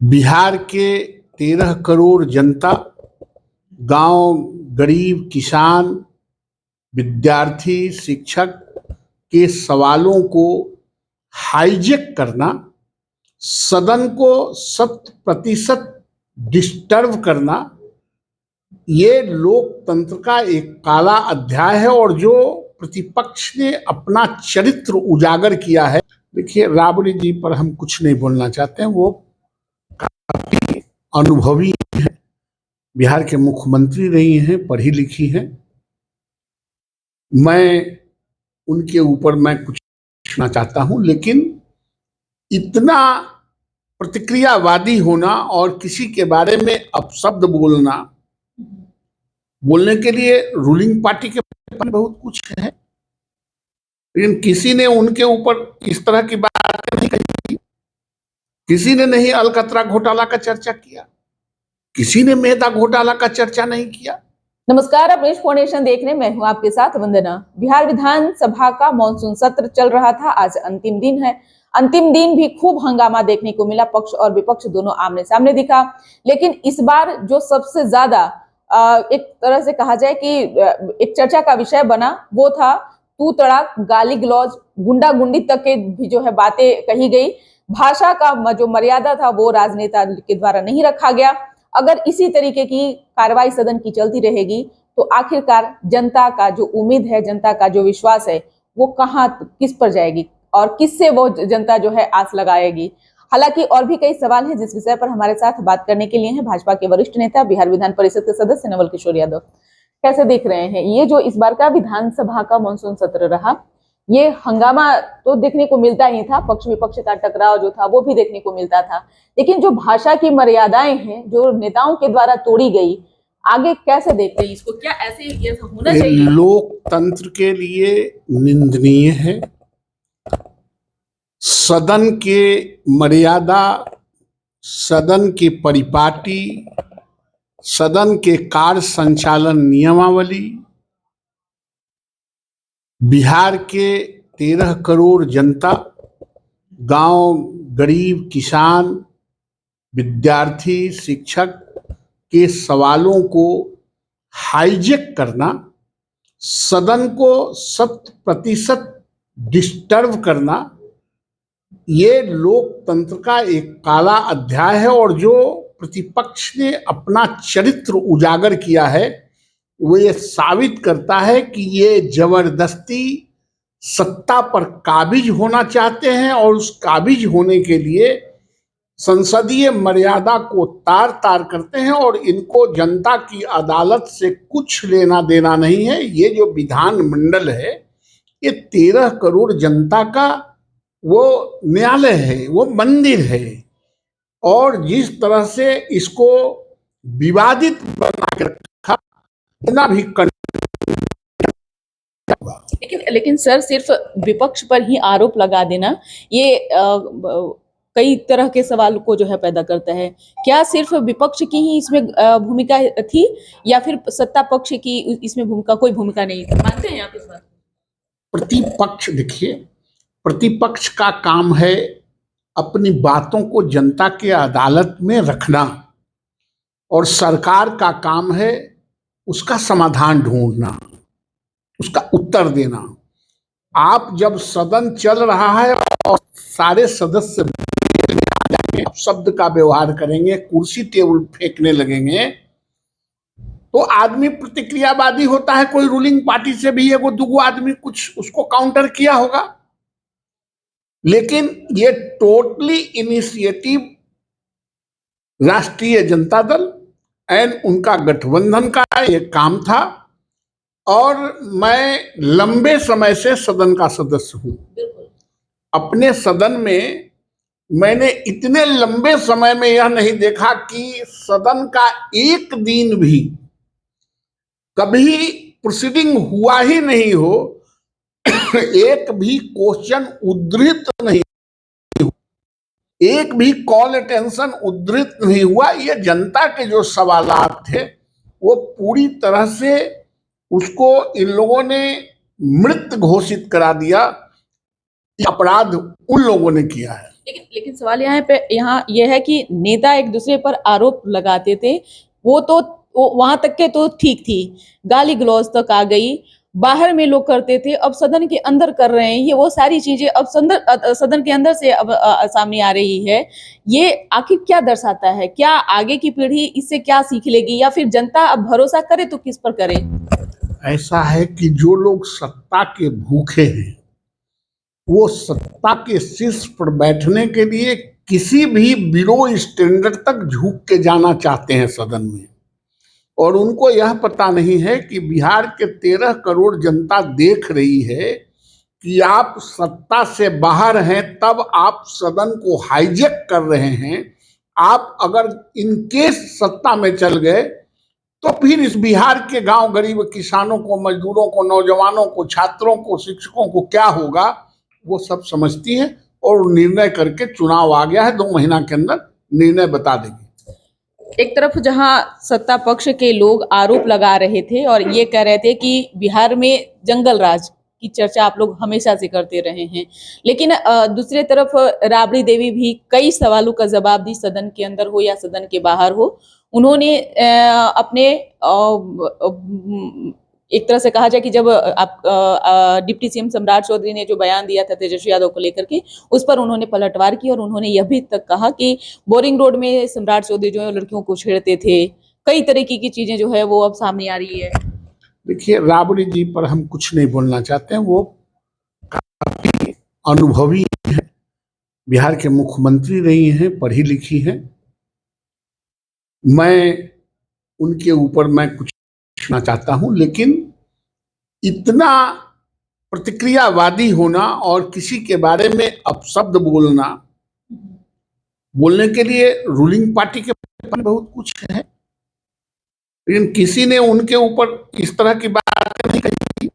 बिहार के 13 करोड़ जनता, गांव, गरीब, किसान, विद्यार्थी, शिक्षक के सवालों को हाईजेक करना, सदन को 100% डिस्टर्ब करना, ये लोकतंत्र का एक काला अध्याय है। और जो प्रतिपक्ष ने अपना चरित्र उजागर किया है, देखिए, राबड़ी जी पर हम कुछ नहीं बोलना चाहते हैं, वो काफी अनुभवी है, बिहार के मुख्यमंत्री रही हैं, पढ़ी लिखी हैं। मैं उनके ऊपर मैं कुछ पूछना चाहता हूं, लेकिन इतना प्रतिक्रियावादी होना और किसी के बारे में अपशब्द बोलने के लिए रूलिंग पार्टी के पास बहुत कुछ है, लेकिन किसी ने उनके ऊपर इस तरह की बात नहीं कही। किसी ने नहीं अलकतरा घोटाला का चर्चा किया, किसी ने मेहता घोटाला का चर्चा नहीं किया। नमस्कार, आप नेश फाउंडेशन देख रहे हैं, मैं हूं आपके साथ वंदना। बिहार विधानसभा का मॉनसून सत्र चल रहा था, आज अंतिम दिन है। अंतिम दिन भी खूब हंगामा देखने को मिला, पक्ष और विपक्ष दोनों आमने सामने दिखा। लेकिन इस बार जो सबसे ज्यादा एक तरह से कहा जाए कि एक चर्चा का विषय बना, वो था तू तड़ाक, गाली गलौज, गुंडा गुंडी तक के भी जो है बातें कही गई। भाषा का जो मर्यादा था वो राजनेता के द्वारा नहीं रखा गया। अगर इसी तरीके की कार्रवाई सदन की चलती रहेगी तो आखिरकार जनता का जो उम्मीद है, जनता का जो विश्वास है, वो कहां किस पर जाएगी और किससे वो जनता जो है आस लगाएगी। हालांकि और भी कई सवाल हैं जिस विषय पर हमारे साथ बात करने के लिए हैं भाजपा के वरिष्ठ नेता, बिहार विधान परिषद के सदस्य नवल किशोर यादव। कैसे देख रहे हैं ये जो इस बार का विधानसभा का मानसून सत्र रहा? ये हंगामा तो देखने को मिलता ही था, पक्ष विपक्ष का टकराव जो था वो भी देखने को मिलता था, लेकिन जो भाषा की मर्यादाएं हैं जो नेताओं के द्वारा तोड़ी गई, आगे कैसे देखते हैं इसको? क्या ऐसे होना चाहिए? लोकतंत्र के लिए निंदनीय है। सदन के मर्यादा, सदन के परिपाटी, सदन के कार्य संचालन नियमावली, बिहार के 13 करोड़ जनता, गांव, गरीब, किसान, विद्यार्थी, शिक्षक के सवालों को हाईजेक करना, सदन को 100% डिस्टर्ब करना, ये लोकतंत्र का एक काला अध्याय है। और जो प्रतिपक्ष ने अपना चरित्र उजागर किया है, वो ये साबित करता है कि ये जबरदस्ती सत्ता पर काबिज होना चाहते हैं और उस काबिज होने के लिए संसदीय मर्यादा को तार तार करते हैं। और इनको जनता की अदालत से कुछ लेना देना नहीं है। ये जो विधानमंडल है, ये 13 करोड़ जनता का वो न्यायालय है, वो मंदिर है। और जिस तरह से इसको विवादित बना के रखा, इतना भी लेकिन सर, सिर्फ विपक्ष पर ही आरोप लगा देना ये कई तरह के सवाल को जो है पैदा करता है। क्या सिर्फ विपक्ष की ही इसमें भूमिका थी या फिर सत्ता पक्ष की इसमें कोई भूमिका नहीं थी? मानते हैं आप इस बात? प्रतिपक्ष, देखिए, प्रतिपक्ष का काम है अपनी बातों को जनता के अदालत में रखना, और सरकार का काम है उसका समाधान ढूंढना, उसका उत्तर देना। आप जब सदन चल रहा है और सारे सदस्य शब्द का व्यवहार करेंगे, कुर्सी टेबल फेंकने लगेंगे, तो आदमी प्रतिक्रियावादी होता है। कोई रूलिंग पार्टी से भी एगो दुगो आदमी कुछ उसको काउंटर किया होगा, लेकिन ये टोटली इनिशिएटिव राष्ट्रीय जनता दल एंड उनका गठबंधन का ये काम था। और मैं लंबे समय से सदन का सदस्य हूं। अपने सदन में मैंने इतने लंबे समय में यह नहीं देखा कि सदन का एक दिन भी कभी प्रोसीडिंग हुआ ही नहीं हो, एक भी क्वेश्चन उद्धृत नहीं, एक भी कॉल अटेंशन उद्धृत नहीं हुआ। ये जनता के जो सवालात थे वो पूरी तरह से उसको इन लोगों ने मृत घोषित करा दिया। अपराध उन लोगों ने किया है। लेकिन सवाल यहाँ ये है कि नेता एक दूसरे पर आरोप लगाते थे, वो वहां तक के तो ठीक थी, गाली गलौज तक आ गई, बाहर में लोग करते थे, अब सदन के अंदर कर रहे हैं, ये वो सारी चीजें अब सदन के अंदर से अब सामने आ रही है। ये आखिर क्या दर्शाता है? क्या आगे की पीढ़ी इससे क्या सीख लेगी, या फिर जनता अब भरोसा करे तो किस पर करे? ऐसा है कि जो लोग सत्ता के भूखे हैं वो सत्ता के शीर्ष पर बैठने के लिए किसी भी बिलो स्टैंडर्ड तक झुक के जाना चाहते हैं सदन में, और उनको यह पता नहीं है कि बिहार के 13 करोड़ जनता देख रही है कि आप सत्ता से बाहर हैं, तब आप सदन को हाईजैक कर रहे हैं। आप अगर इनकेस सत्ता में चल गए तो फिर इस बिहार के गांव गरीब किसानों को, मजदूरों को, नौजवानों को, छात्रों को, शिक्षकों को क्या होगा वो सब समझती है, और निर्णय करके चुनाव आ गया है, 2 महीना के अंदर निर्णय बता देगी। एक तरफ जहां सत्ता पक्ष के लोग आरोप लगा रहे थे और ये कह रहे थे कि बिहार में जंगल राज की चर्चा आप लोग हमेशा से करते रहे हैं, लेकिन दूसरे तरफ राबड़ी देवी भी कई सवालों का जवाब दी, सदन के अंदर हो या सदन के बाहर हो। उन्होंने अपने एक तरह से कहा जाए कि जब आप डिप्टी सीएम सम्राट चौधरी ने जो बयान दिया था तेजस्वी यादव को लेकर के, उस पर उन्होंने पलटवार की और उन्होंने यह भी तक कहा कि बोरिंग रोड में सम्राट चौधरी जो है लड़कियों को छेड़ते थे, कई तरीके की चीजें जो है वो अब सामने आ रही है। देखिए, राबड़ी जी पर हम कुछ नहीं बोलना चाहते हैं, वो काफी अनुभवी है, बिहार के मुख्यमंत्री रही हैं, पढ़ी लिखी हैं। मैं उनके ऊपर मैं कुछ कहना चाहता हूं, लेकिन इतना प्रतिक्रियावादी होना और किसी के बारे में अपशब्द बोलने के लिए रूलिंग पार्टी के पास बहुत कुछ है, लेकिन किसी ने उनके ऊपर इस तरह की बात नहीं कही।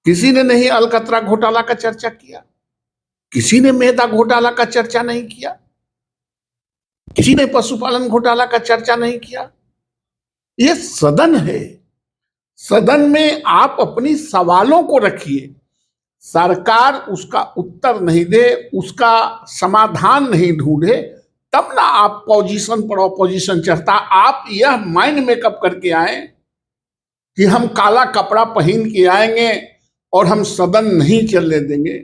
किसी ने नहीं अलकतरा घोटाला का चर्चा किया, किसी ने मेधा घोटाला का चर्चा नहीं किया, किसी ने पशुपालन घोटाला का चर्चा नहीं किया। ये सदन है, सदन में आप अपनी सवालों को रखिए, सरकार उसका उत्तर नहीं दे, उसका समाधान नहीं ढूंढे, तब ना आप पोजीशन पर ऑपोजिशन चढ़ता। आप यह माइंड मेकअप करके आए कि हम काला कपड़ा पहन के आएंगे और हम सदन नहीं चलने देंगे।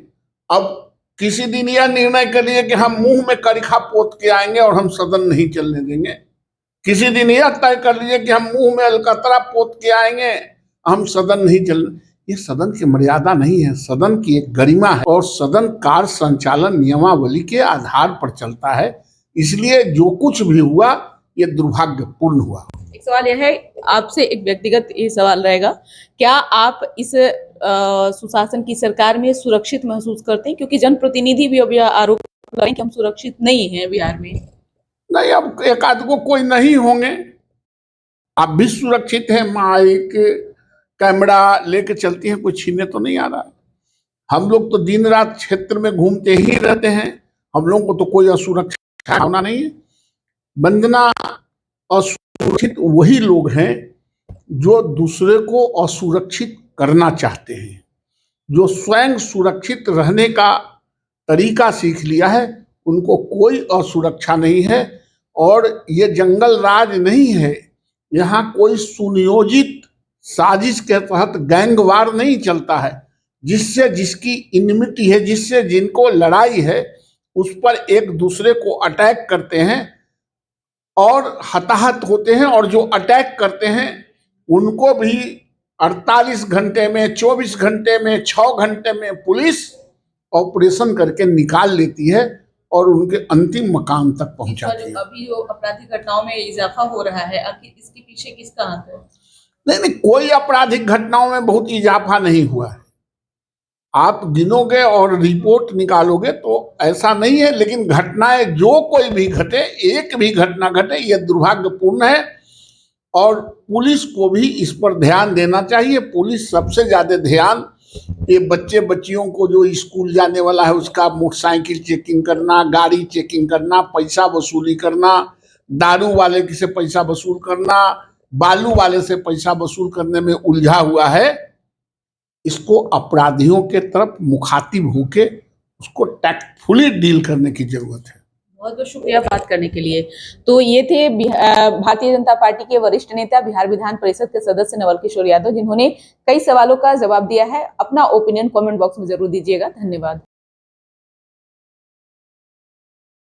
अब किसी दिन यह निर्णय कर लिए कि हम मुंह में करिखा पोत के आएंगे और हम सदन नहीं चलने देंगे। किसी दिन यह तय कर लीजिए कि हम मुंह में अलकतरा पोत के आएंगे, हम सदन नहीं चल। ये सदन की मर्यादा नहीं है, सदन की एक गरिमा है, और सदन कार्य संचालन नियमावली के आधार पर चलता है। इसलिए जो कुछ भी हुआ ये दुर्भाग्यपूर्ण हुआ। एक सवाल यह है, आपसे एक व्यक्तिगत ये सवाल रहेगा, क्या आप इस सुशासन की सरकार में सुरक्षित महसूस करते हैं? क्योंकि जनप्रतिनिधि भी अब यह आरोप लगा रहे हैं कि हम सुरक्षित नहीं हैं बिहार में। नहीं, अब एक आध को कोई नहीं होंगे, आप भी सुरक्षित हैं, माइक कैमरा लेके चलती हैं, कोई छीनने तो नहीं आ रहा है। हम लोग तो दिन रात क्षेत्र में घूमते ही रहते हैं, हम लोगों को तो कोई असुरक्षा भावना नहीं है। वंदना, असुरक्षित वही लोग हैं जो दूसरे को असुरक्षित करना चाहते हैं, जो स्वयं सुरक्षित रहने का तरीका सीख लिया है, उनको कोई असुरक्षा नहीं है। और ये जंगल राज नहीं है, यहाँ कोई सुनियोजित साजिश के तहत गैंगवार नहीं चलता है, जिससे जिसकी इनमिटी है, जिससे जिनको लड़ाई है, उस पर एक दूसरे को अटैक करते हैं और हताहत होते हैं, और जो अटैक करते हैं उनको भी 48 घंटे में, 24 घंटे में, 6 घंटे में पुलिस ऑपरेशन करके निकाल लेती है और उनके अंतिम मकाम तक पहुंचाती है। अभी जो आपराधिक घटनाओं में इजाफा हो रहा है, आखिर इसके पीछे किसका हाथ है? नहीं, कोई आपराधिक घटनाओं में बहुत इजाफा नहीं हुआ है। आप गिनोगे और रिपोर्ट निकालोगे तो ऐसा नहीं है, लेकिन घटनाएं जो कोई भी घटे, एक भी घटना घटे, यह दुर्भाग्यपूर्ण है, और पुलिस को भी इस पर ध्यान देना चाहिए। पुलिस सबसे ज्यादा ध्यान ये बच्चे बच्चियों को जो स्कूल जाने वाला है उसका मोटरसाइकिल चेकिंग करना, गाड़ी चेकिंग करना, पैसा वसूली करना, दारू वाले से पैसा वसूल करना, बालू वाले से पैसा वसूल करने में उलझा हुआ है। इसको अपराधियों के तरफ मुखातिब होके उसको टैक्टफुली डील करने की जरूरत है। बहुत बहुत शुक्रिया बात करने के लिए। तो ये थे भारतीय जनता पार्टी के वरिष्ठ नेता, बिहार विधान परिषद के सदस्य नवल किशोर यादव, जिन्होंने कई सवालों का जवाब दिया है। अपना ओपिनियन कमेंट बॉक्स में जरूर दीजिएगा। धन्यवाद।